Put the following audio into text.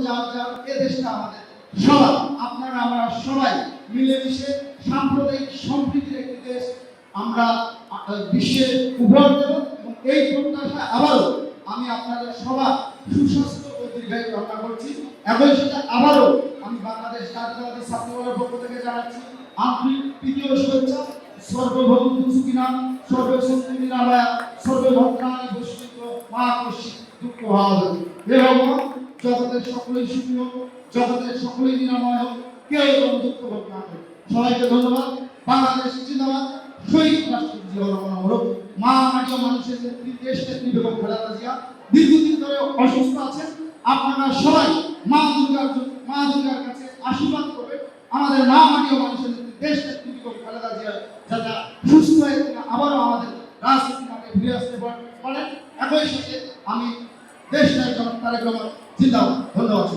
যার যার এ দেশটা আমাদের সবার, আপনারা আমরা সবাই মিলেমিশে সাম্প্রদায়িক সম্প্রীতির একটি দেশ আমরা বিশ্বে উপহার দেব। এবং এই প্রত্যাশা আবারও আমি আপনাদের সবার সুস্বাস্থ্য ও দীর্ঘায়ু কামনা করছি। একই সাথে আবারও আমি বাংলাদেশ জাতীয়তাবাদী ছাত্রদলের পক্ষ থেকে জানাচ্ছি আন্তরিক প্রীতি ও শুভেচ্ছা। সর্বভৌম সুখিনা সর্বসন্তু নিরাময়া সর্বভদ্রাণী বৈষ্ণব মহাকর্ষি দুঃখ ভাবে হে ভগবান, জগতের সকলেই সুখী হোক, জগতের সকলেই নিরাময় হোক, কেউ যেন দুঃখ ভোগ না করে। সবাইকে ধন্যবাদ। বাংলাদেশ জিন্দাবাদ। শহীদ রাষ্ট্রপতি জিয়াউর রহমান অমর। মা মাটি ও মানুষের নেত্রী, দেশ নেত্রী বেগম খালেদা জিয়া দীর্ঘদিন ধরে অসুস্থ আছেন। আপনারা সবাই মা দুর্গার কাছে আশীর্বাদ করবেন আমাদের মা মাটি ও মানুষের নেত্রী, দেশ নেত্রী বেগম খালেদা জিয়া যাতে সুস্থ হয়ে আবারও আমাদের রাজনীতি মাঠে ফিরে আসতে পারেন। একই সাথে আমি দেশ নায়ক জনাব তারেক রহমান জিন্দাবাদ। ধন্যবাদ।